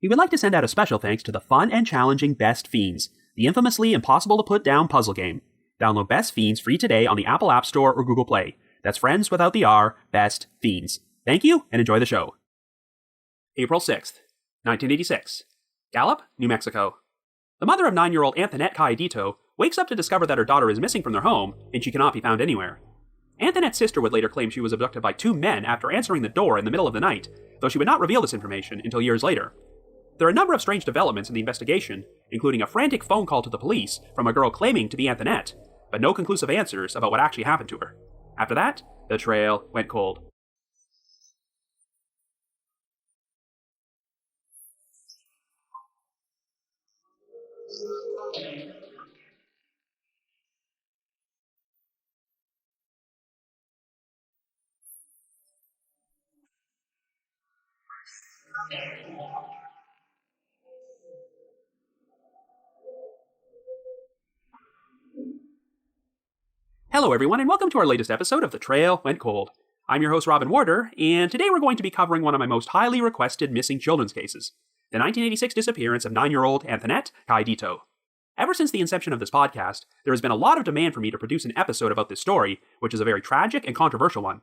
We would like to send out a special thanks to the fun and challenging Best Fiends, the infamously impossible-to-put-down puzzle game. Download Best Fiends free today on the Apple App Store or Google Play. That's friends without the R, Best Fiends. Thank you, and enjoy the show. April 6th, 1986. Gallup, New Mexico. The mother of 9-year-old Antoinette Cayedito wakes up to discover that her daughter is missing from their home, and she cannot be found anywhere. Antoinette's sister would later claim she was abducted by 2 men after answering the door in the middle of the night, though she would not reveal this information until years later. There are a number of strange developments in the investigation, including a frantic phone call to the police from a girl claiming to be Antoinette, but no conclusive answers about what actually happened to her. After that, the trail went cold. Hello everyone, and welcome to our latest episode of The Trail Went Cold. I'm your host Robin Warder, and today we're going to be covering one of my most highly requested missing children's cases, the 1986 disappearance of 9-year-old Antoinette Cayedito. Ever since the inception of this podcast, there has been a lot of demand for me to produce an episode about this story, which is a very tragic and controversial one.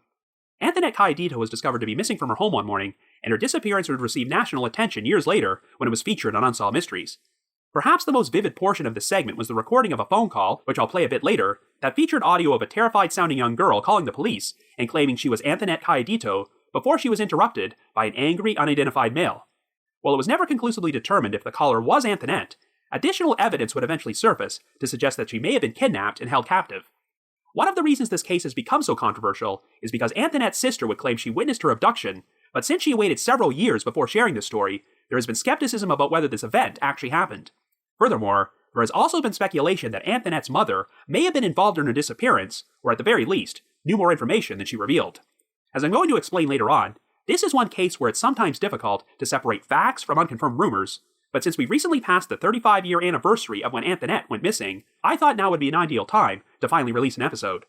Antoinette Cayedito was discovered to be missing from her home one morning, and her disappearance would receive national attention years later when it was featured on Unsolved Mysteries. Perhaps the most vivid portion of this segment was the recording of a phone call, which I'll play a bit later, that featured audio of a terrified-sounding young girl calling the police and claiming she was Antoinette Cayedito before she was interrupted by an angry, unidentified male. While it was never conclusively determined if the caller was Antoinette, additional evidence would eventually surface to suggest that she may have been kidnapped and held captive. One of the reasons this case has become so controversial is because Antoinette's sister would claim she witnessed her abduction, but since she waited several years before sharing this story, there has been skepticism about whether this event actually happened. Furthermore, there has also been speculation that Antoinette's mother may have been involved in her disappearance, or at the very least, knew more information than she revealed. As I'm going to explain later on, this is one case where it's sometimes difficult to separate facts from unconfirmed rumors, but since we recently passed the 35-year anniversary of when Antoinette went missing, I thought now would be an ideal time to finally release an episode.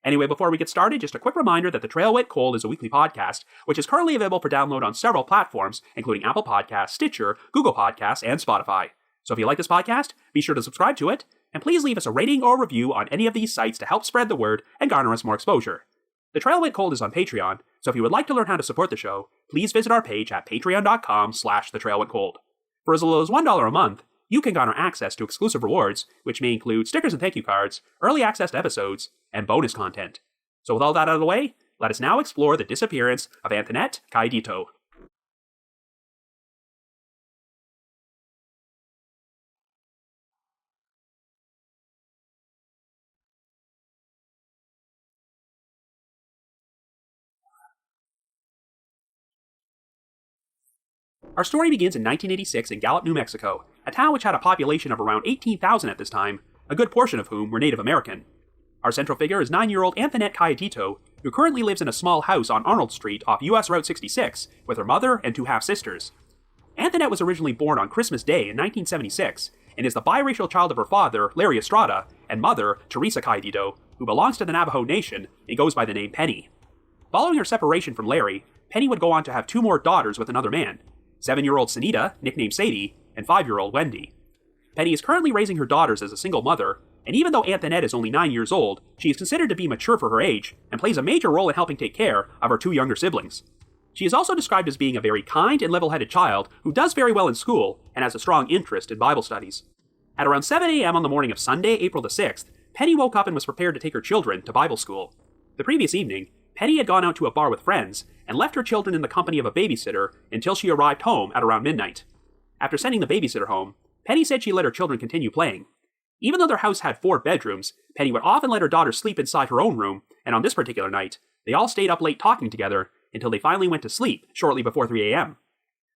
Anyway, before we get started, just a quick reminder that The Trail Went Cold is a weekly podcast, which is currently available for download on several platforms, including Apple Podcasts, Stitcher, Google Podcasts, and Spotify. So if you like this podcast, be sure to subscribe to it, and please leave us a rating or review on any of these sites to help spread the word and garner us more exposure. The Trail Went Cold is on Patreon, so if you would like to learn how to support the show, please visit our page at patreon.com/thetrailwentcold. For as little as $1 a month, you can garner access to exclusive rewards, which may include stickers and thank you cards, early access to episodes, and bonus content. So with all that out of the way, let us now explore the disappearance of Antoinette Cayedito. Our story begins in 1986 in Gallup, New Mexico, a town which had a population of around 18,000 at this time, a good portion of whom were Native American. Our central figure is 9-year-old Antoinette Cayedito, who currently lives in a small house on Arnold Street off US Route 66 with her mother and 2 half-sisters. Antoinette was originally born on Christmas Day in 1976 and is the biracial child of her father, Larry Estrada, and mother, Teresa Cayedito, who belongs to the Navajo Nation and goes by the name Penny. Following her separation from Larry, Penny would go on to have 2 more daughters with another man, 7-year-old Sunita, nicknamed Sadie, and 5-year-old Wendy. Penny is currently raising her daughters as a single mother, and even though Antoinette is only 9 years old, she is considered to be mature for her age, and plays a major role in helping take care of her 2 younger siblings. She is also described as being a very kind and level-headed child who does very well in school and has a strong interest in Bible studies. At around 7 a.m. on the morning of Sunday, April the 6th, Penny woke up and was prepared to take her children to Bible school. The previous evening, Penny had gone out to a bar with friends and left her children in the company of a babysitter until she arrived home at around midnight. After sending the babysitter home, Penny said she let her children continue playing. Even though their house had 4 bedrooms, Penny would often let her daughters sleep inside her own room, and on this particular night, they all stayed up late talking together until they finally went to sleep shortly before 3 a.m.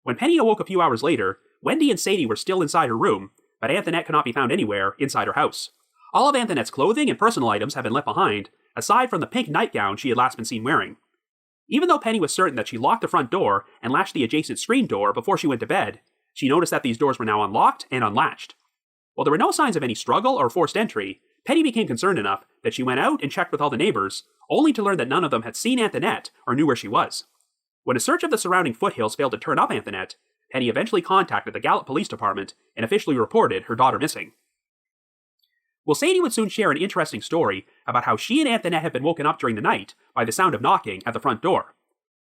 When Penny awoke a few hours later, Wendy and Sadie were still inside her room, but Antoinette could not be found anywhere inside her house. All of Antoinette's clothing and personal items had been left behind, aside from the pink nightgown she had last been seen wearing. Even though Penny was certain that she locked the front door and latched the adjacent screen door before she went to bed, she noticed that these doors were now unlocked and unlatched. While there were no signs of any struggle or forced entry, Penny became concerned enough that she went out and checked with all the neighbors, only to learn that none of them had seen Antoinette or knew where she was. When a search of the surrounding foothills failed to turn up Antoinette, Penny eventually contacted the Gallup Police Department and officially reported her daughter missing. Well, Sadie would soon share an interesting story about how she and Antoinette had been woken up during the night by the sound of knocking at the front door.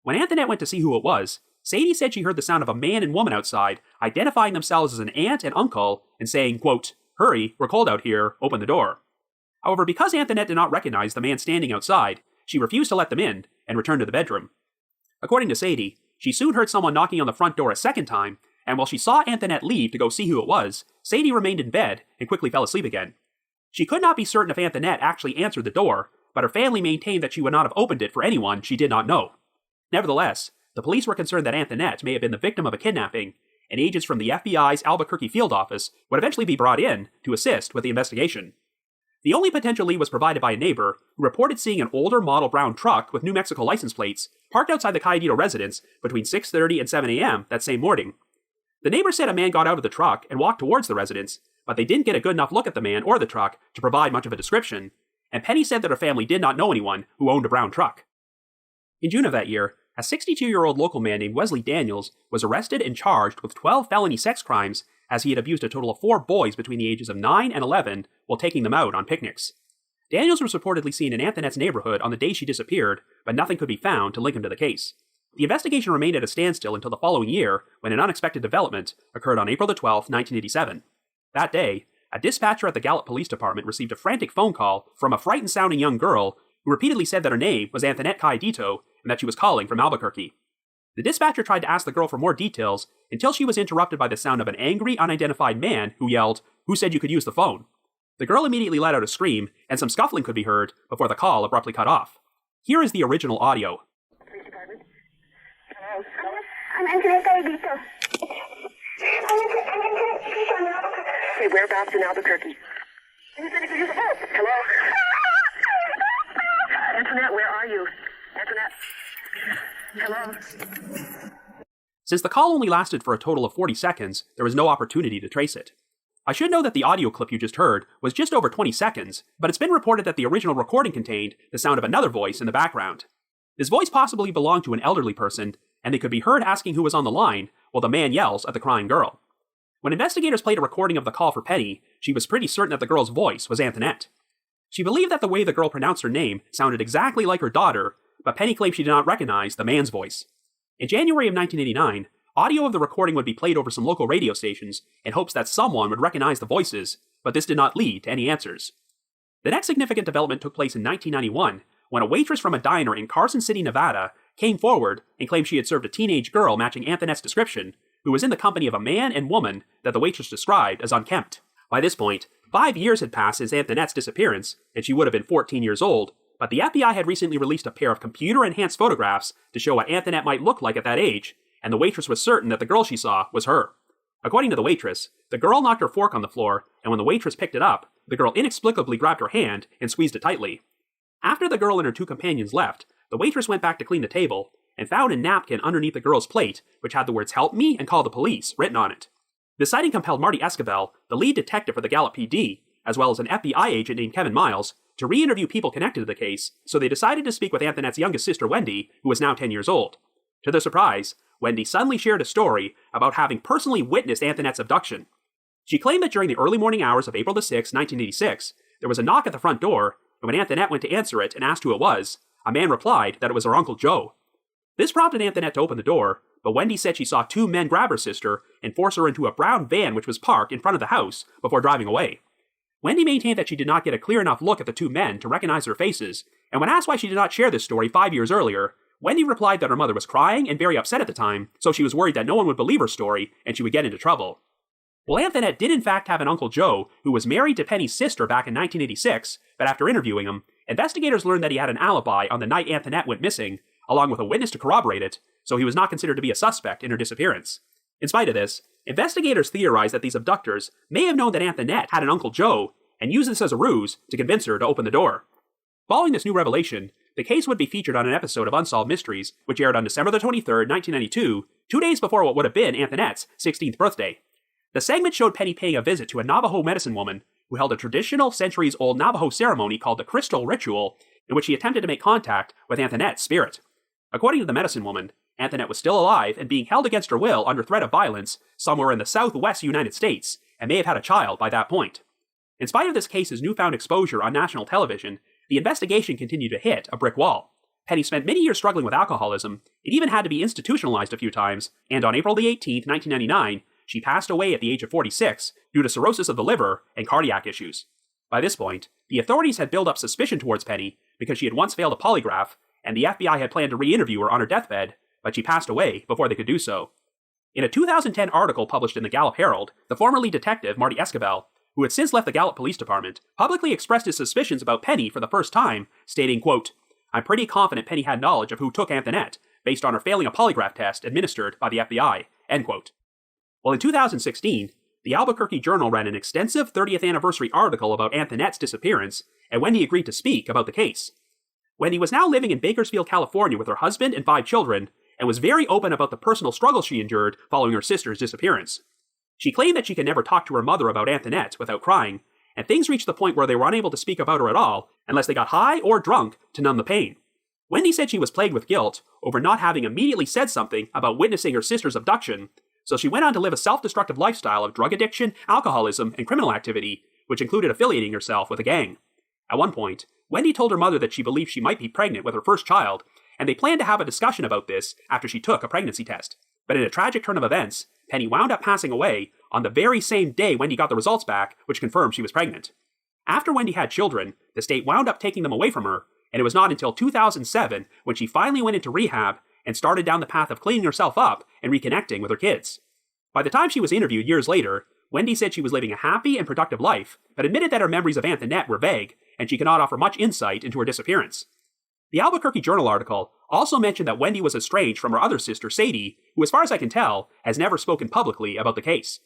When Antoinette went to see who it was, Sadie said she heard the sound of a man and woman outside, identifying themselves as an aunt and uncle and saying, quote, "Hurry, we're cold out here, open the door." However, because Antoinette did not recognize the man standing outside, she refused to let them in and returned to the bedroom. According to Sadie, she soon heard someone knocking on the front door a second time, and while she saw Antoinette leave to go see who it was, Sadie remained in bed and quickly fell asleep again. She could not be certain if Antoinette actually answered the door, but her family maintained that she would not have opened it for anyone she did not know. Nevertheless, the police were concerned that Antoinette may have been the victim of a kidnapping, and agents from the FBI's Albuquerque field office would eventually be brought in to assist with the investigation. The only potential lead was provided by a neighbor who reported seeing an older model brown truck with New Mexico license plates parked outside the Cayetito residence between 6:30 and 7 a.m. that same morning. The neighbor said a man got out of the truck and walked towards the residence, but they didn't get a good enough look at the man or the truck to provide much of a description, and Penny said that her family did not know anyone who owned a brown truck. In June of that year, a 62-year-old local man named Wesley Daniels was arrested and charged with 12 felony sex crimes as he had abused a total of 4 boys between the ages of 9 and 11 while taking them out on picnics. Daniels was reportedly seen in Antoinette's neighborhood on the day she disappeared, but nothing could be found to link him to the case. The investigation remained at a standstill until the following year when an unexpected development occurred on April 12, 1987. That day, a dispatcher at the Gallup Police Department received a frantic phone call from a frightened-sounding young girl who repeatedly said that her name was Antoinette Cayetito and that she was calling from Albuquerque. The dispatcher tried to ask the girl for more details until she was interrupted by the sound of an angry, unidentified man who yelled, "Who said you could use the phone?" The girl immediately let out a scream, and some scuffling could be heard before the call abruptly cut off. Here is the original audio. Police Department. Hello. I'm Antoinette Cayetito. Okay, whereabouts in Albuquerque? You said you could use the phone. Hello? Antoinette, where are you? Antoinette? Hello? Since the call only lasted for a total of 40 seconds, there was no opportunity to trace it. I should note that the audio clip you just heard was just over 20 seconds, but it's been reported that the original recording contained the sound of another voice in the background. This voice possibly belonged to an elderly person, and they could be heard asking who was on the line while the man yells at the crying girl. When investigators played a recording of the call for Penny, she was pretty certain that the girl's voice was Antoinette. She believed that the way the girl pronounced her name sounded exactly like her daughter, but Penny claimed she did not recognize the man's voice. In January of 1989, audio of the recording would be played over some local radio stations in hopes that someone would recognize the voices, but this did not lead to any answers. The next significant development took place in 1991, when a waitress from a diner in Carson City, Nevada, came forward and claimed she had served a teenage girl matching Antoinette's description, who was in the company of a man and woman that the waitress described as unkempt. By this point, 5 years had passed since Antoinette's disappearance, and she would have been 14 years old, but the FBI had recently released a pair of computer-enhanced photographs to show what Antoinette might look like at that age, and the waitress was certain that the girl she saw was her. According to the waitress, the girl knocked her fork on the floor, and when the waitress picked it up, the girl inexplicably grabbed her hand and squeezed it tightly. After the girl and her 2 companions left, the waitress went back to clean the table, and found a napkin underneath the girl's plate, which had the words "Help me" and "Call the police" written on it. The sighting compelled Marty Esquivel, the lead detective for the Gallup PD, as well as an FBI agent named Kevin Miles, to re-interview people connected to the case, so they decided to speak with Antoinette's youngest sister Wendy, who was now 10 years old. To their surprise, Wendy suddenly shared a story about having personally witnessed Antoinette's abduction. She claimed that during the early morning hours of April 6, 1986, there was a knock at the front door, and when Antoinette went to answer it and asked who it was, a man replied that it was her Uncle Joe. This prompted Antoinette to open the door, but Wendy said she saw 2 men grab her sister and force her into a brown van which was parked in front of the house before driving away. Wendy maintained that she did not get a clear enough look at the 2 men to recognize their faces, and when asked why she did not share this story 5 years earlier, Wendy replied that her mother was crying and very upset at the time, so she was worried that no one would believe her story and she would get into trouble. Well, Antoinette did in fact have an Uncle Joe who was married to Penny's sister back in 1986, but after interviewing him, investigators learned that he had an alibi on the night Antoinette went missing, along with a witness to corroborate it, so he was not considered to be a suspect in her disappearance. In spite of this, investigators theorized that these abductors may have known that Antoinette had an Uncle Joe and used this as a ruse to convince her to open the door. Following this new revelation, the case would be featured on an episode of Unsolved Mysteries, which aired on December 23, 1992, 2 days before what would have been Antoinette's 16th birthday. The segment showed Penny paying a visit to a Navajo medicine woman who held a traditional, centuries-old Navajo ceremony called the Crystal Ritual, in which she attempted to make contact with Antoinette's spirit. According to the medicine woman, Antoinette was still alive and being held against her will under threat of violence somewhere in the southwest United States, and may have had a child by that point. In spite of this case's newfound exposure on national television, the investigation continued to hit a brick wall. Penny spent many years struggling with alcoholism, it even had to be institutionalized a few times, and on April 18, 1999, she passed away at the age of 46 due to cirrhosis of the liver and cardiac issues. By this point, the authorities had built up suspicion towards Penny because she had once failed a polygraph, and the FBI had planned to re-interview her on her deathbed, but she passed away before they could do so. In a 2010 article published in the Gallup Herald, the former lead detective, Marty Esquivel, who had since left the Gallup Police Department, publicly expressed his suspicions about Penny for the first time, stating, quote, "I'm pretty confident Penny had knowledge of who took Antoinette, based on her failing a polygraph test administered by the FBI," end quote. Well, in 2016, the Albuquerque Journal ran an extensive 30th anniversary article about Antoinette's disappearance, and Wendy agreed to speak about the case. Wendy was now living in Bakersfield, California with her husband and 5 children, and was very open about the personal struggles she endured following her sister's disappearance. She claimed that she could never talk to her mother about Antoinette without crying, and things reached the point where they were unable to speak about her at all unless they got high or drunk to numb the pain. Wendy said she was plagued with guilt over not having immediately said something about witnessing her sister's abduction, so she went on to live a self-destructive lifestyle of drug addiction, alcoholism, and criminal activity, which included affiliating herself with a gang. At one point, Wendy told her mother that she believed she might be pregnant with her first child, and they planned to have a discussion about this after she took a pregnancy test. But in a tragic turn of events, Penny wound up passing away on the very same day Wendy got the results back, which confirmed she was pregnant. After Wendy had children, the state wound up taking them away from her, and it was not until 2007 when she finally went into rehab and started down the path of cleaning herself up and reconnecting with her kids. By the time she was interviewed years later, Wendy said she was living a happy and productive life, but admitted that her memories of Antoinette were vague, and she could not offer much insight into her disappearance. The Albuquerque Journal article also mentioned that Wendy was estranged from her other sister, Sadie, who, as far as I can tell, has never spoken publicly about the case.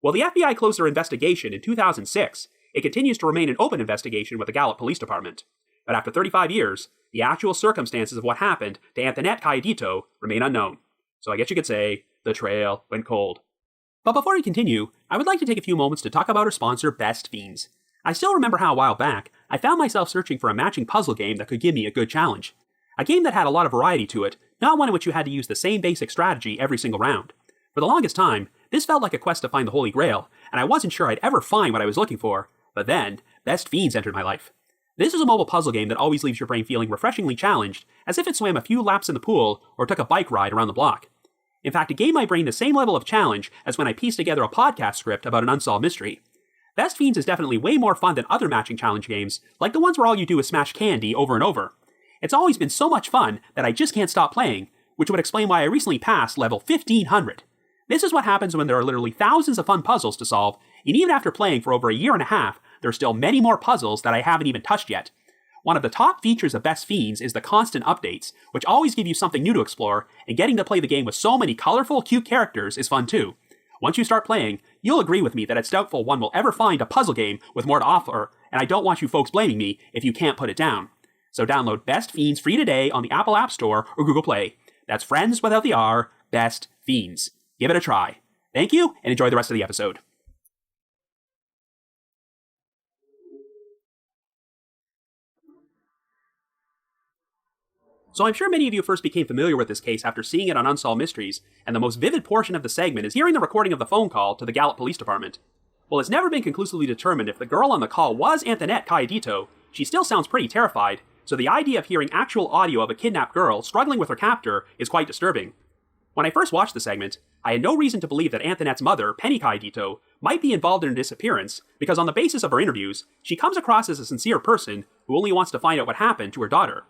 While the FBI closed their investigation in 2006, it continues to remain an open investigation with the Gallup Police Department. But after 35 years, the actual circumstances of what happened to Antoinette Calladito remain unknown. So I guess you could say, the trail went cold. But before we continue, I would like to take a few moments to talk about our sponsor, Best Fiends. I still remember how a while back, I found myself searching for a matching puzzle game that could give me a good challenge. A game that had a lot of variety to it, not one in which you had to use the same basic strategy every single round. For the longest time, this felt like a quest to find the Holy Grail, and I wasn't sure I'd ever find what I was looking for. But then, Best Fiends entered my life. This is a mobile puzzle game that always leaves your brain feeling refreshingly challenged, as if it swam a few laps in the pool or took a bike ride around the block. In fact, it gave my brain the same level of challenge as when I pieced together a podcast script about an unsolved mystery. Best Fiends is definitely way more fun than other matching challenge games, like the ones where all you do is smash candy over and over. It's always been so much fun that I just can't stop playing, which would explain why I recently passed level 1500. This is what happens when there are literally thousands of fun puzzles to solve, and even after playing for over a year and a half, there are still many more puzzles that I haven't even touched yet. One of the top features of Best Fiends is the constant updates, which always give you something new to explore, and getting to play the game with so many colorful, cute characters is fun too. Once you start playing, you'll agree with me that it's doubtful one will ever find a puzzle game with more to offer, and I don't want you folks blaming me if you can't put it down. So download Best Fiends free today on the Apple App Store or Google Play. That's friends without the R, Best Fiends. Give it a try. Thank you, and enjoy the rest of the episode. So I'm sure many of you first became familiar with this case after seeing it on Unsolved Mysteries, and the most vivid portion of the segment is hearing the recording of the phone call to the Gallup Police Department. While it's never been conclusively determined if the girl on the call was Antoinette Calladito, she still sounds pretty terrified, so the idea of hearing actual audio of a kidnapped girl struggling with her captor is quite disturbing. When I first watched the segment, I had no reason to believe that Antoinette's mother, Penny Calladito, might be involved in her disappearance, because on the basis of her interviews, she comes across as a sincere person who only wants to find out what happened to her daughter.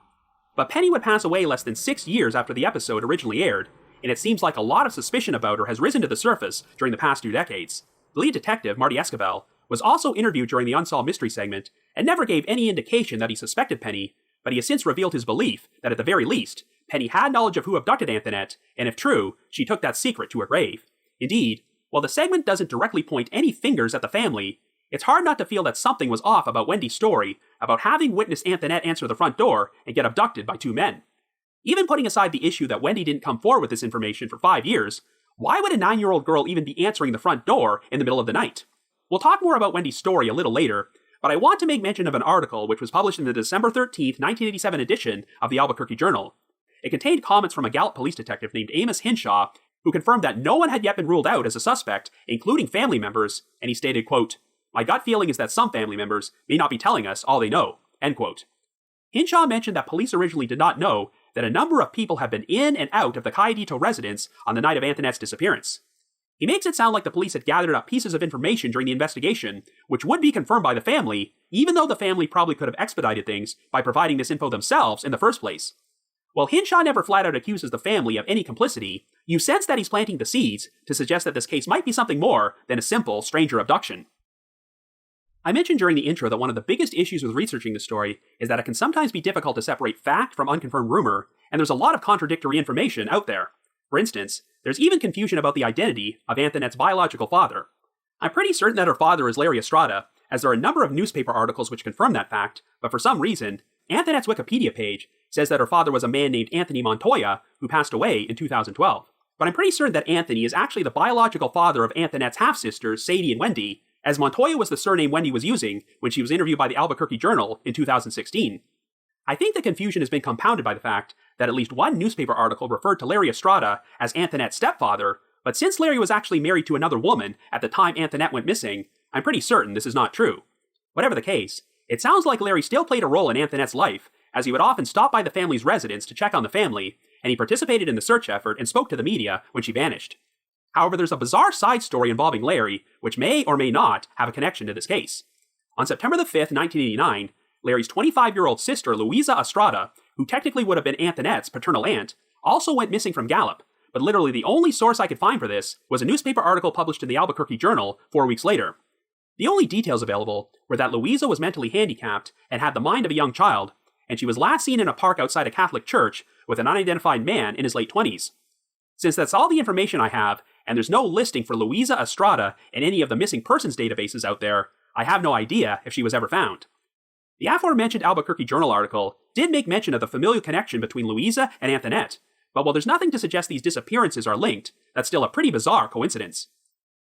But Penny would pass away less than 6 years after the episode originally aired, and it seems like a lot of suspicion about her has risen to the surface during the past 2 decades. The lead detective, Marty Esquivel, was also interviewed during the Unsolved Mystery segment, and never gave any indication that he suspected Penny, but he has since revealed his belief that at the very least, Penny had knowledge of who abducted Antoinette, and if true, she took that secret to her grave. Indeed, while the segment doesn't directly point any fingers at the family, it's hard not to feel that something was off about Wendy's story about having witnessed Antoinette answer the front door and get abducted by 2 men. Even putting aside the issue that Wendy didn't come forward with this information for 5 years, why would a 9-year-old girl even be answering the front door in the middle of the night? We'll talk more about Wendy's story a little later, but I want to make mention of an article which was published in the December 13th, 1987 edition of the Albuquerque Journal. It contained comments from a Gallup police detective named Amos Hinshaw, who confirmed that no one had yet been ruled out as a suspect, including family members, and he stated, quote, "My gut feeling is that some family members may not be telling us all they know," end quote. Hinshaw mentioned that police originally did not know that a number of people had been in and out of the Cayetito residence on the night of Antoinette's disappearance. He makes it sound like the police had gathered up pieces of information during the investigation, which would be confirmed by the family, even though the family probably could have expedited things by providing this info themselves in the first place. While Hinshaw never flat out accuses the family of any complicity, you sense that he's planting the seeds to suggest that this case might be something more than a simple stranger abduction. I mentioned during the intro that one of the biggest issues with researching this story is that it can sometimes be difficult to separate fact from unconfirmed rumor, and there's a lot of contradictory information out there. For instance, there's even confusion about the identity of Antoinette's biological father. I'm pretty certain that her father is Larry Estrada, as there are a number of newspaper articles which confirm that fact, but for some reason, Antoinette's Wikipedia page says that her father was a man named Anthony Montoya, who passed away in 2012. But I'm pretty certain that Anthony is actually the biological father of Antoinette's half-sisters, Sadie and Wendy, as Montoya was the surname Wendy was using when she was interviewed by the Albuquerque Journal in 2016. I think the confusion has been compounded by the fact that at least one newspaper article referred to Larry Estrada as Antoinette's stepfather, but since Larry was actually married to another woman at the time Antoinette went missing, I'm pretty certain this is not true. Whatever the case, it sounds like Larry still played a role in Antoinette's life, as he would often stop by the family's residence to check on the family, and he participated in the search effort and spoke to the media when she vanished. However, there's a bizarre side story involving Larry, which may or may not have a connection to this case. On September the 5th, 1989, Larry's 25-year-old sister, Louisa Estrada, who technically would have been Antoinette's paternal aunt, also went missing from Gallup, but literally the only source I could find for this was a newspaper article published in the Albuquerque Journal 4 weeks later. The only details available were that Louisa was mentally handicapped and had the mind of a young child, and she was last seen in a park outside a Catholic church with an unidentified man in his late 20s. Since that's all the information I have, and there's no listing for Louisa Estrada in any of the missing persons databases out there, I have no idea if she was ever found. The aforementioned Albuquerque Journal article did make mention of the familial connection between Louisa and Antoinette, but while there's nothing to suggest these disappearances are linked, that's still a pretty bizarre coincidence.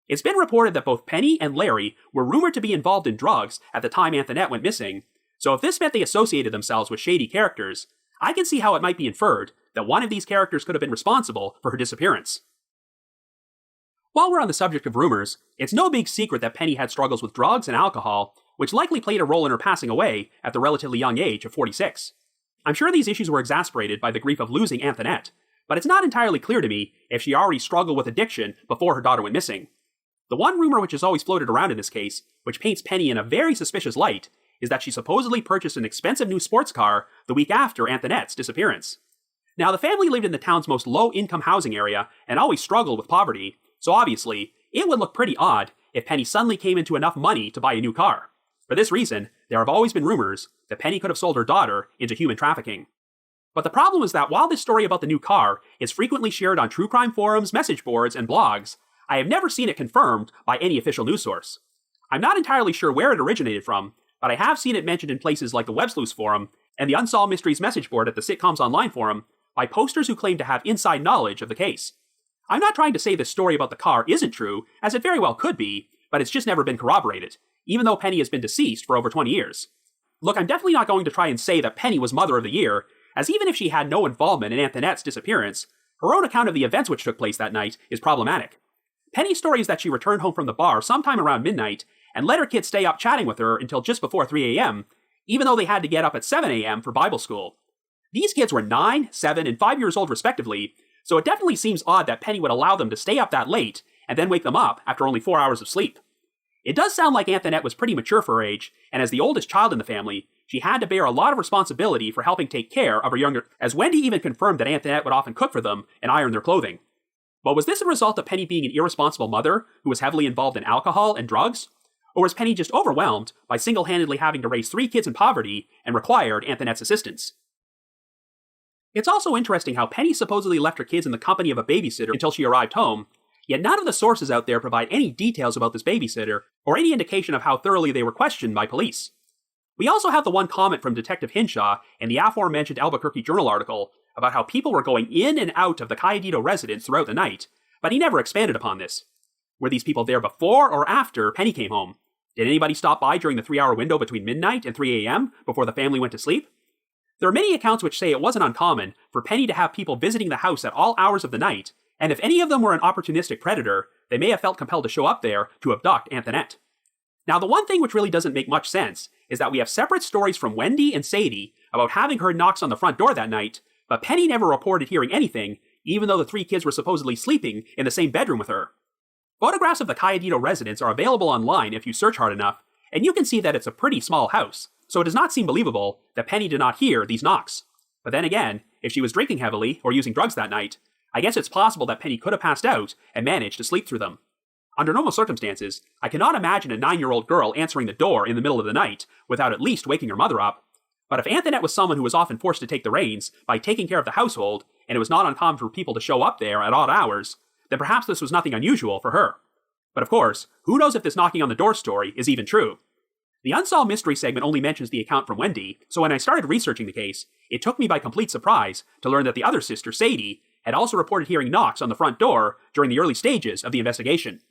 It's been reported that both Penny and Larry were rumored to be involved in drugs at the time Antoinette went missing, so if this meant they associated themselves with shady characters, I can see how it might be inferred that one of these characters could have been responsible for her disappearance. While we're on the subject of rumors, it's no big secret that Penny had struggles with drugs and alcohol, which likely played a role in her passing away at the relatively young age of 46. I'm sure these issues were exacerbated by the grief of losing Antoinette, but it's not entirely clear to me if she already struggled with addiction before her daughter went missing. The one rumor which has always floated around in this case, which paints Penny in a very suspicious light, is that she supposedly purchased an expensive new sports car the week after Antoinette's disappearance. Now, the family lived in the town's most low-income housing area and always struggled with poverty, so obviously, it would look pretty odd if Penny suddenly came into enough money to buy a new car. For this reason, there have always been rumors that Penny could have sold her daughter into human trafficking. But the problem is that while this story about the new car is frequently shared on true crime forums, message boards, and blogs, I have never seen it confirmed by any official news source. I'm not entirely sure where it originated from, but I have seen it mentioned in places like the Web Sleuths forum and the Unsolved Mysteries message board at the Sitcoms Online forum by posters who claim to have inside knowledge of the case. I'm not trying to say this story about the car isn't true, as it very well could be, but it's just never been corroborated, even though Penny has been deceased for over 20 years. Look, I'm definitely not going to try and say that Penny was Mother of the Year, as even if she had no involvement in Antoinette's disappearance, her own account of the events which took place that night is problematic. Penny's story is that she returned home from the bar sometime around midnight and let her kids stay up chatting with her until just before 3 a.m., even though they had to get up at 7 a.m. for Bible school. These kids were 9, 7, and 5 years old respectively, so it definitely seems odd that Penny would allow them to stay up that late and then wake them up after only 4 hours of sleep. It does sound like Antoinette was pretty mature for her age, and as the oldest child in the family, she had to bear a lot of responsibility for helping take care of her younger, as Wendy even confirmed that Antoinette would often cook for them and iron their clothing. But was this a result of Penny being an irresponsible mother who was heavily involved in alcohol and drugs? Or was Penny just overwhelmed by single-handedly having to raise 3 kids in poverty and required Antoinette's assistance? It's also interesting how Penny supposedly left her kids in the company of a babysitter until she arrived home, yet none of the sources out there provide any details about this babysitter or any indication of how thoroughly they were questioned by police. We also have the one comment from Detective Hinshaw in the aforementioned Albuquerque Journal article about how people were going in and out of the Cayetito residence throughout the night, but he never expanded upon this. Were these people there before or after Penny came home? Did anybody stop by during the 3-hour window between midnight and 3 a.m. before the family went to sleep? There are many accounts which say it wasn't uncommon for Penny to have people visiting the house at all hours of the night, and if any of them were an opportunistic predator, they may have felt compelled to show up there to abduct Antoinette. Now, the one thing which really doesn't make much sense is that we have separate stories from Wendy and Sadie about having heard knocks on the front door that night, but Penny never reported hearing anything, even though the three kids were supposedly sleeping in the same bedroom with her. Photographs of the Cayetano residence are available online if you search hard enough, and you can see that it's a pretty small house, so it does not seem believable that Penny did not hear these knocks. But then again, if she was drinking heavily or using drugs that night, I guess it's possible that Penny could have passed out and managed to sleep through them. Under normal circumstances, I cannot imagine a 9-year-old girl answering the door in the middle of the night without at least waking her mother up. But if Antoinette was someone who was often forced to take the reins by taking care of the household, and it was not uncommon for people to show up there at odd hours, then perhaps this was nothing unusual for her. But of course, who knows if this knocking on the door story is even true? The Unsolved Mystery segment only mentions the account from Wendy, so when I started researching the case, it took me by complete surprise to learn that the other sister, Sadie, had also reported hearing knocks on the front door during the early stages of the investigation.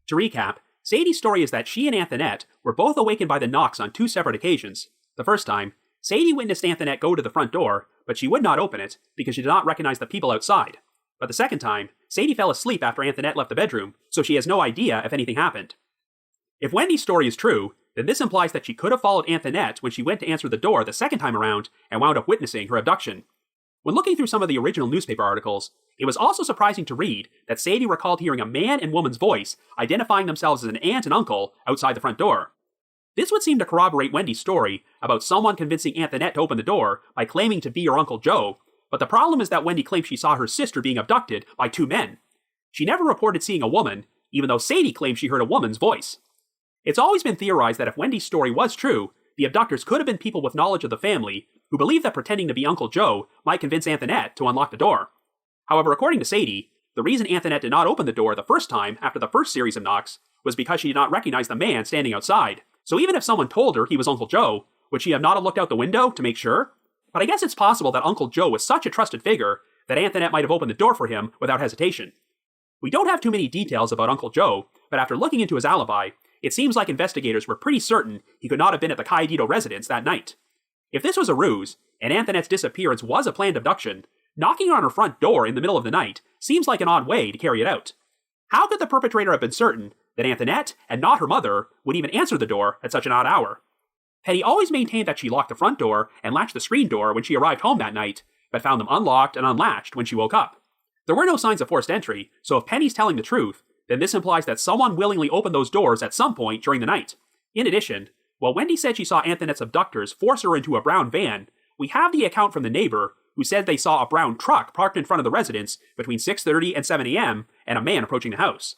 To recap, Sadie's story is that she and Antoinette were both awakened by the knocks on 2 separate occasions. The first time, Sadie witnessed Antoinette go to the front door, but she would not open it because she did not recognize the people outside. But the second time, Sadie fell asleep after Antoinette left the bedroom, so she has no idea if anything happened. If Wendy's story is true, then this implies that she could have followed Antoinette when she went to answer the door the second time around and wound up witnessing her abduction. When looking through some of the original newspaper articles, it was also surprising to read that Sadie recalled hearing a man and woman's voice identifying themselves as an aunt and uncle outside the front door. This would seem to corroborate Wendy's story about someone convincing Antoinette to open the door by claiming to be her Uncle Joe, but the problem is that Wendy claims she saw her sister being abducted by 2 men. She never reported seeing a woman, even though Sadie claims she heard a woman's voice. It's always been theorized that if Wendy's story was true, the abductors could have been people with knowledge of the family who believed that pretending to be Uncle Joe might convince Antoinette to unlock the door. However, according to Sadie, the reason Antoinette did not open the door the first time after the first series of knocks was because she did not recognize the man standing outside. So even if someone told her he was Uncle Joe, would she have not looked out the window to make sure? But I guess it's possible that Uncle Joe was such a trusted figure that Antoinette might have opened the door for him without hesitation. We don't have too many details about Uncle Joe, but after looking into his alibi, it seems like investigators were pretty certain he could not have been at the Cayetano residence that night. If this was a ruse, and Antoinette's disappearance was a planned abduction, knocking on her front door in the middle of the night seems like an odd way to carry it out. How could the perpetrator have been certain that Antoinette, and not her mother, would even answer the door at such an odd hour? Penny always maintained that she locked the front door and latched the screen door when she arrived home that night, but found them unlocked and unlatched when she woke up. There were no signs of forced entry, so if Penny's telling the truth, then this implies that someone willingly opened those doors at some point during the night. In addition, while Wendy said she saw Antoinette's abductors force her into a brown van, we have the account from the neighbor who said they saw a brown truck parked in front of the residence between 6:30 and 7 a.m. and a man approaching the house.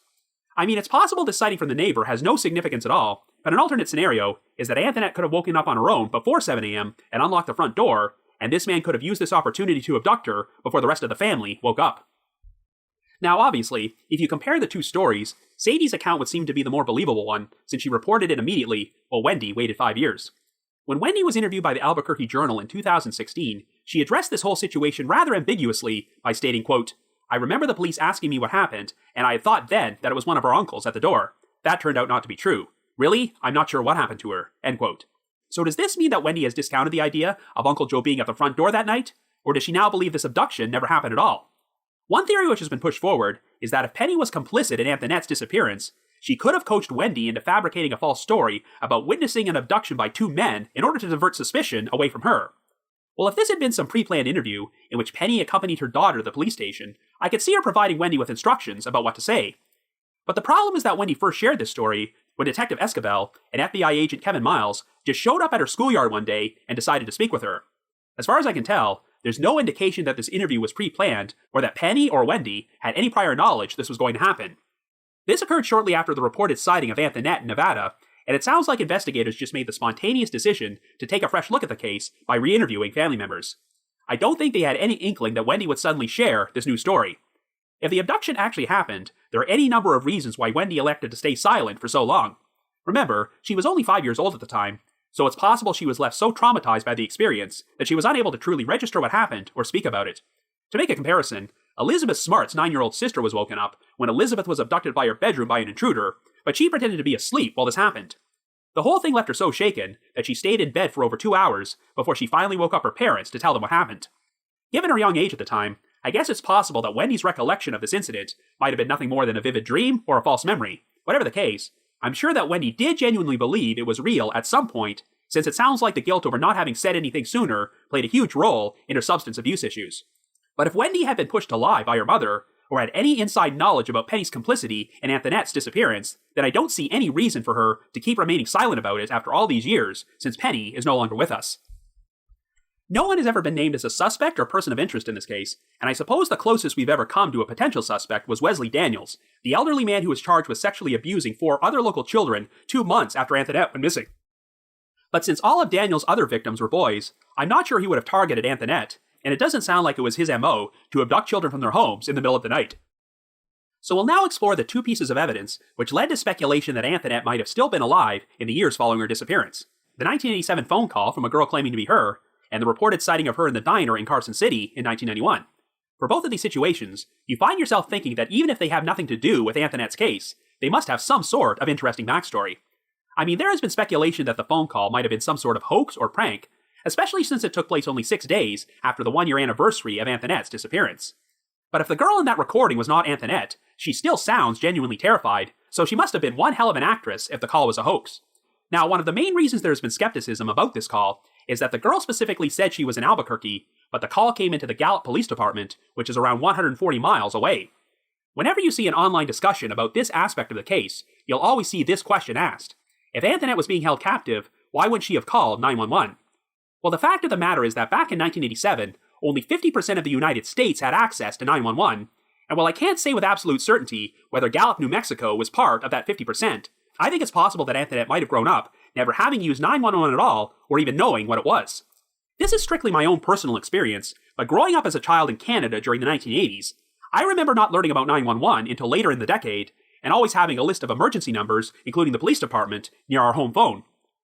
I mean, it's possible this sighting from the neighbor has no significance at all, but an alternate scenario is that Antoinette could have woken up on her own before 7 a.m. and unlocked the front door, and this man could have used this opportunity to abduct her before the rest of the family woke up. Now, obviously, if you compare the 2 stories, Sadie's account would seem to be the more believable one, since she reported it immediately, while Wendy waited 5 years. When Wendy was interviewed by the Albuquerque Journal in 2016, she addressed this whole situation rather ambiguously by stating, quote, "I remember the police asking me what happened, and I had thought then that it was one of our uncles at the door. That turned out not to be true. Really? I'm not sure what happened to her." End quote. So does this mean that Wendy has discounted the idea of Uncle Joe being at the front door that night? Or does she now believe this abduction never happened at all? One theory which has been pushed forward is that if Penny was complicit in Antoinette's disappearance, she could have coached Wendy into fabricating a false story about witnessing an abduction by 2 men in order to divert suspicion away from her. Well, if this had been some pre-planned interview in which Penny accompanied her daughter to the police station, I could see her providing Wendy with instructions about what to say. But the problem is that Wendy first shared this story when Detective Escabel and FBI agent Kevin Miles just showed up at her schoolyard one day and decided to speak with her. As far as I can tell, there's no indication that this interview was pre-planned or that Penny or Wendy had any prior knowledge this was going to happen. This occurred shortly after the reported sighting of Antoinette in Nevada, and it sounds like investigators just made the spontaneous decision to take a fresh look at the case by re-interviewing family members. I don't think they had any inkling that Wendy would suddenly share this new story. If the abduction actually happened, there are any number of reasons why Wendy elected to stay silent for so long. Remember, she was only 5 years old at the time, so it's possible she was left so traumatized by the experience that she was unable to truly register what happened or speak about it. To make a comparison, Elizabeth Smart's 9-year-old sister was woken up when Elizabeth was abducted by her bedroom by an intruder, but she pretended to be asleep while this happened. The whole thing left her so shaken that she stayed in bed for over 2 hours before she finally woke up her parents to tell them what happened. Given her young age at the time, I guess it's possible that Wendy's recollection of this incident might have been nothing more than a vivid dream or a false memory. Whatever the case, I'm sure that Wendy did genuinely believe it was real at some point, since it sounds like the guilt over not having said anything sooner played a huge role in her substance abuse issues. But if Wendy had been pushed to lie by her mother, or had any inside knowledge about Penny's complicity in Antoinette's disappearance, then I don't see any reason for her to keep remaining silent about it after all these years, since Penny is no longer with us. No one has ever been named as a suspect or person of interest in this case, and I suppose the closest we've ever come to a potential suspect was Wesley Daniels, the elderly man who was charged with sexually abusing 4 other local children 2 months after Antoinette went missing. But since all of Daniels' other victims were boys, I'm not sure he would have targeted Antoinette, and it doesn't sound like it was his MO to abduct children from their homes in the middle of the night. So we'll now explore the 2 pieces of evidence which led to speculation that Antoinette might have still been alive in the years following her disappearance. The 1987 phone call from a girl claiming to be her, and the reported sighting of her in the diner in Carson City in 1991. For both of these situations, you find yourself thinking that even if they have nothing to do with Antoinette's case, they must have some sort of interesting backstory. I mean, there has been speculation that the phone call might have been some sort of hoax or prank, especially since it took place only 6 days after the 1-year anniversary of Antoinette's disappearance. But if the girl in that recording was not Antoinette, she still sounds genuinely terrified, so she must have been one hell of an actress if the call was a hoax. Now, one of the main reasons there has been skepticism about this call is that the girl specifically said she was in Albuquerque, but the call came into the Gallup Police Department, which is around 140 miles away. Whenever you see an online discussion about this aspect of the case, you'll always see this question asked. If Antoinette was being held captive, why wouldn't she have called 911? Well, the fact of the matter is that back in 1987, only 50% of the United States had access to 911, and while I can't say with absolute certainty whether Gallup, New Mexico was part of that 50%, I think it's possible that Antoinette might have grown up never having used 911 at all, or even knowing what it was. This is strictly my own personal experience, but growing up as a child in Canada during the 1980s, I remember not learning about 911 until later in the decade, and always having a list of emergency numbers, including the police department, near our home phone.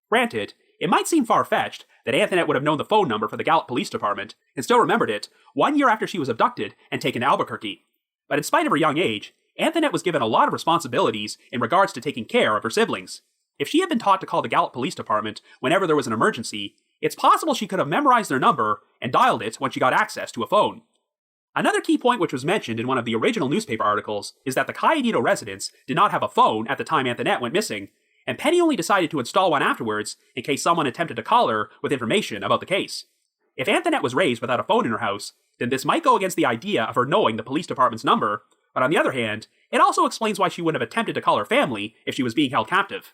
Granted, it might seem far-fetched that Antoinette would have known the phone number for the Gallup Police Department, and still remembered it 1 year after she was abducted and taken to Albuquerque. But in spite of her young age, Antoinette was given a lot of responsibilities in regards to taking care of her siblings. If she had been taught to call the Gallup Police Department whenever there was an emergency, it's possible she could have memorized their number and dialed it when she got access to a phone. Another key point which was mentioned in one of the original newspaper articles is that the Cayetano residents did not have a phone at the time Antoinette went missing, and Penny only decided to install one afterwards in case someone attempted to call her with information about the case. If Antoinette was raised without a phone in her house, then this might go against the idea of her knowing the police department's number, but on the other hand, it also explains why she wouldn't have attempted to call her family if she was being held captive.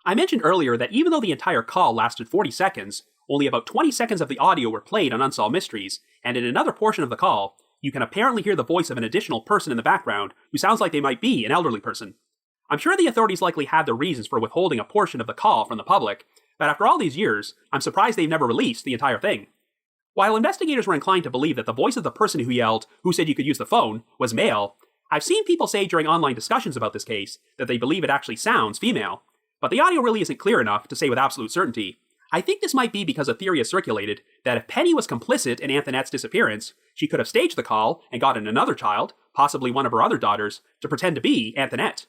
I mentioned earlier that even though the entire call lasted 40 seconds, only about 20 seconds of the audio were played on Unsolved Mysteries, and in another portion of the call, you can apparently hear the voice of an additional person in the background who sounds like they might be an elderly person. I'm sure the authorities likely had their reasons for withholding a portion of the call from the public, but after all these years, I'm surprised they've never released the entire thing. While investigators were inclined to believe that the voice of the person who yelled, "Who said you could use the phone?" was male, I've seen people say during online discussions about this case that they believe it actually sounds female, but the audio really isn't clear enough to say with absolute certainty. I think this might be because a theory has circulated that if Penny was complicit in Antoinette's disappearance, she could have staged the call and gotten another child, possibly one of her other daughters, to pretend to be Antoinette.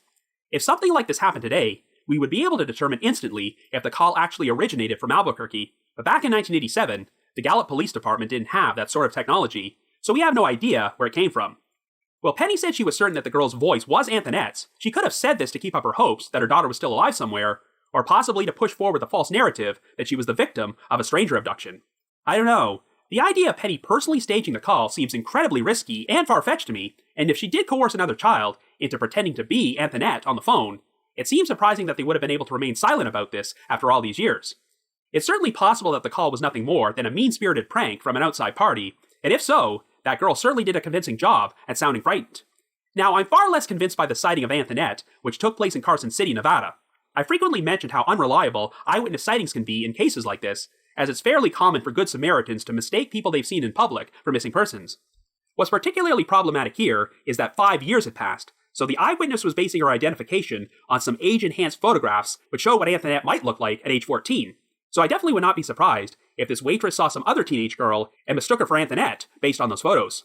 If something like this happened today, we would be able to determine instantly if the call actually originated from Albuquerque, but back in 1987, the Gallup Police Department didn't have that sort of technology, so we have no idea where it came from. Well, Penny said she was certain that the girl's voice was Antoinette's. She could have said this to keep up her hopes that her daughter was still alive somewhere, or possibly to push forward the false narrative that she was the victim of a stranger abduction. I don't know. The idea of Penny personally staging the call seems incredibly risky and far-fetched to me, and if she did coerce another child into pretending to be Antoinette on the phone, it seems surprising that they would have been able to remain silent about this after all these years. It's certainly possible that the call was nothing more than a mean-spirited prank from an outside party, and if so, that girl certainly did a convincing job at sounding frightened. Now, I'm far less convinced by the sighting of Antoinette, which took place in Carson City, Nevada. I frequently mentioned how unreliable eyewitness sightings can be in cases like this, as it's fairly common for Good Samaritans to mistake people they've seen in public for missing persons. What's particularly problematic here is that 5 years had passed, so the eyewitness was basing her identification on some age-enhanced photographs which show what Antoinette might look like at age 14. So I definitely would not be surprised if this waitress saw some other teenage girl and mistook her for Antoinette based on those photos.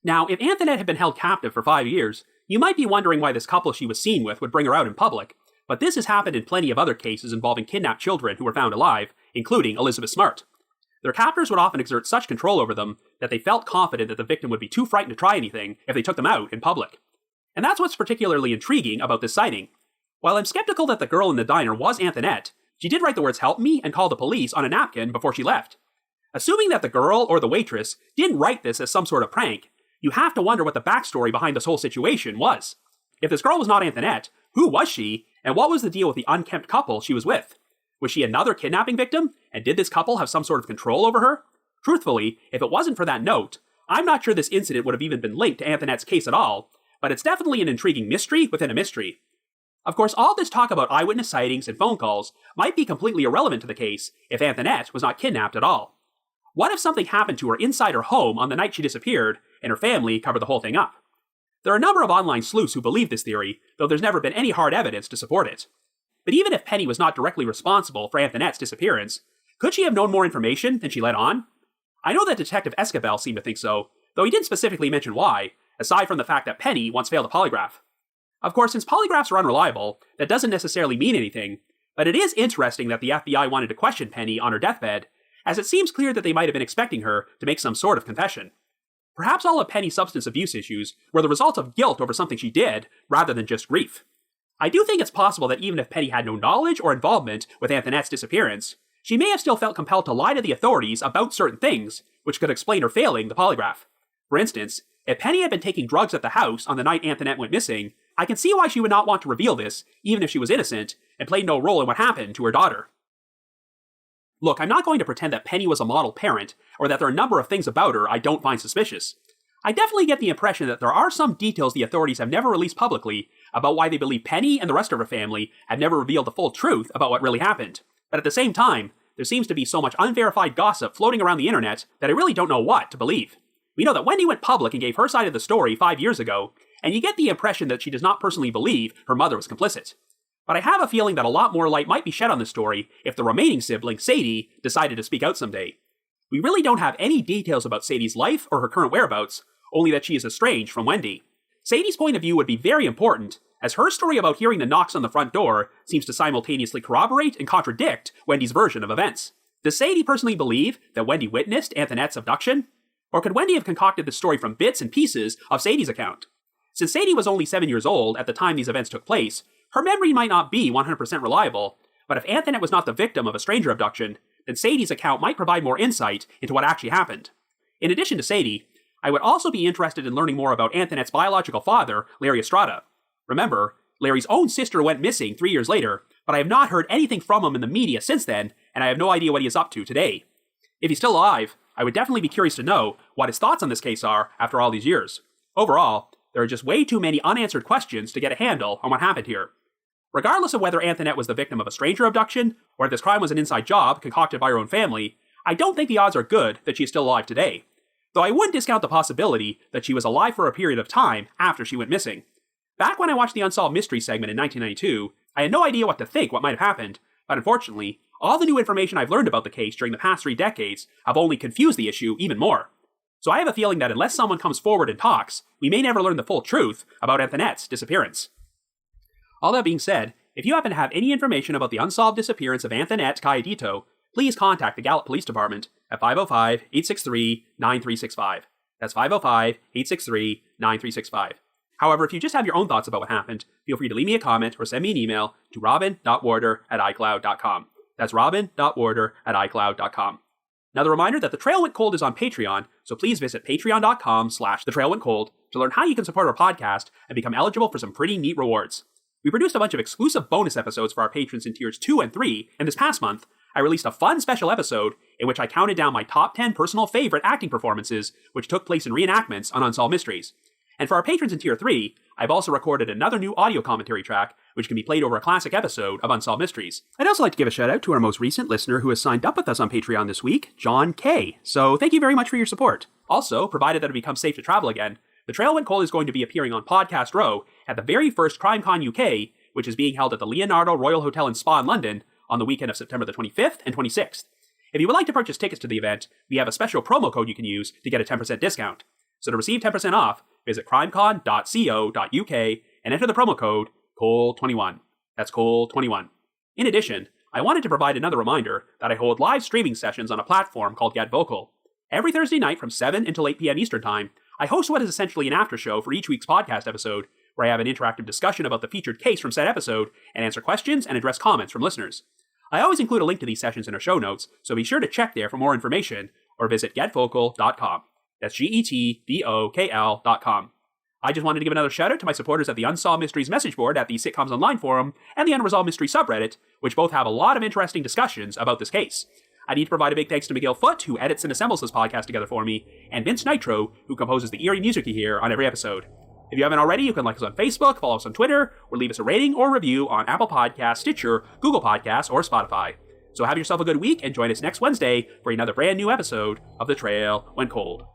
Now, if Antoinette had been held captive for 5 years, you might be wondering why this couple she was seen with would bring her out in public, But this has happened in plenty of other cases involving kidnapped children who were found alive, including Elizabeth Smart. Their captors would often exert such control over them that they felt confident that the victim would be too frightened to try anything if they took them out in public. And that's what's particularly intriguing about this sighting. While I'm skeptical that the girl in the diner was Antoinette, she did write the words "help me" and call the police on a napkin before she left. Assuming that the girl or the waitress didn't write this as some sort of prank, you have to wonder what the backstory behind this whole situation was. If this girl was not Antoinette, who was she, and what was the deal with the unkempt couple she was with? Was she another kidnapping victim, and did this couple have some sort of control over her? Truthfully, if it wasn't for that note, I'm not sure this incident would have even been linked to Antoinette's case at all, but it's definitely an intriguing mystery within a mystery. Of course, all this talk about eyewitness sightings and phone calls might be completely irrelevant to the case if Antoinette was not kidnapped at all. What if something happened to her inside her home on the night she disappeared, and her family covered the whole thing up? There are a number of online sleuths who believe this theory, though there's never been any hard evidence to support it. But even if Penny was not directly responsible for Antoinette's disappearance, could she have known more information than she let on? I know that Detective Escabel seemed to think so, though he didn't specifically mention why, aside from the fact that Penny once failed a polygraph. Of course, since polygraphs are unreliable, that doesn't necessarily mean anything, but it is interesting that the FBI wanted to question Penny on her deathbed, as it seems clear that they might have been expecting her to make some sort of confession. Perhaps all of Penny's substance abuse issues were the result of guilt over something she did, rather than just grief. I do think it's possible that even if Penny had no knowledge or involvement with Antoinette's disappearance, she may have still felt compelled to lie to the authorities about certain things, which could explain her failing the polygraph. For instance, if Penny had been taking drugs at the house on the night Antoinette went missing, I can see why she would not want to reveal this, even if she was innocent, and played no role in what happened to her daughter. Look, I'm not going to pretend that Penny was a model parent, or that there are a number of things about her I don't find suspicious. I definitely get the impression that there are some details the authorities have never released publicly about why they believe Penny and the rest of her family have never revealed the full truth about what really happened. But at the same time, there seems to be so much unverified gossip floating around the internet that I really don't know what to believe. We know that Wendy went public and gave her side of the story 5 years ago, and you get the impression that she does not personally believe her mother was complicit. But I have a feeling that a lot more light might be shed on this story if the remaining sibling, Sadie, decided to speak out someday. We really don't have any details about Sadie's life or her current whereabouts, only that she is estranged from Wendy. Sadie's point of view would be very important, as her story about hearing the knocks on the front door seems to simultaneously corroborate and contradict Wendy's version of events. Does Sadie personally believe that Wendy witnessed Antoinette's abduction? Or could Wendy have concocted the story from bits and pieces of Sadie's account? Since Sadie was only 7 years old at the time these events took place, her memory might not be 100% reliable, but if Antoinette was not the victim of a stranger abduction, then Sadie's account might provide more insight into what actually happened. In addition to Sadie, I would also be interested in learning more about Antoinette's biological father, Larry Estrada. Remember, Larry's own sister went missing 3 years later, but I have not heard anything from him in the media since then, and I have no idea what he is up to today. If he's still alive, I would definitely be curious to know what his thoughts on this case are after all these years. Overall, there are just way too many unanswered questions to get a handle on what happened here. Regardless of whether Antoinette was the victim of a stranger abduction, or if this crime was an inside job concocted by her own family, I don't think the odds are good that she is still alive today. Though I wouldn't discount the possibility that she was alive for a period of time after she went missing. Back when I watched the Unsolved Mystery segment in 1992, I had no idea what to think what might have happened, but unfortunately, all the new information I've learned about the case during the past 3 decades have only confused the issue even more. So I have a feeling that unless someone comes forward and talks, we may never learn the full truth about Antoinette's disappearance. All that being said, if you happen to have any information about the unsolved disappearance of Antoinette Cayedito, please contact the Gallup Police Department at 505-863-9365. That's 505-863-9365. However, if you just have your own thoughts about what happened, feel free to leave me a comment or send me an email to robin.warder@icloud.com. That's robin.warder@icloud.com. Now, the reminder that The Trail Went Cold is on Patreon, so please visit patreon.com/thetrailwentcold to learn how you can support our podcast and become eligible for some pretty neat rewards. We produced a bunch of exclusive bonus episodes for our patrons in tiers 2 and 3, and this past month, I released a fun special episode in which I counted down my top 10 personal favorite acting performances which took place in reenactments on Unsolved Mysteries. And for our patrons in tier 3, I've also recorded another new audio commentary track which can be played over a classic episode of Unsolved Mysteries. I'd also like to give a shout out to our most recent listener who has signed up with us on Patreon this week, John K. So thank you very much for your support. Also, provided that it becomes safe to travel again, The Trail Went Cold is going to be appearing on Podcast Row at the very first CrimeCon UK, which is being held at the Leonardo Royal Hotel and Spa in London on the weekend of September the 25th and 26th. If you would like to purchase tickets to the event, we have a special promo code you can use to get a 10% discount. So to receive 10% off, visit crimecon.co.uk and enter the promo code COLE21. That's cold21. In addition, I wanted to provide another reminder that I hold live streaming sessions on a platform called Get Vocal. Every Thursday night from 7 until 8 p.m. Eastern Time, I host what is essentially an after show for each week's podcast episode, where I have an interactive discussion about the featured case from said episode and answer questions and address comments from listeners. I always include a link to these sessions in our show notes, so be sure to check there for more information or visit getvocal.com. That's GETVOKL.com. I just wanted to give another shout out to my supporters at the Unsolved Mysteries message board at the Sitcoms Online forum and the Unresolved Mystery subreddit, which both have a lot of interesting discussions about this case. I need to provide a big thanks to Miguel Foote, who edits and assembles this podcast together for me, and Vince Nitro, who composes the eerie music you hear on every episode. If you haven't already, you can like us on Facebook, follow us on Twitter, or leave us a rating or review on Apple Podcasts, Stitcher, Google Podcasts, or Spotify. So have yourself a good week and join us next Wednesday for another brand new episode of The Trail Went Cold.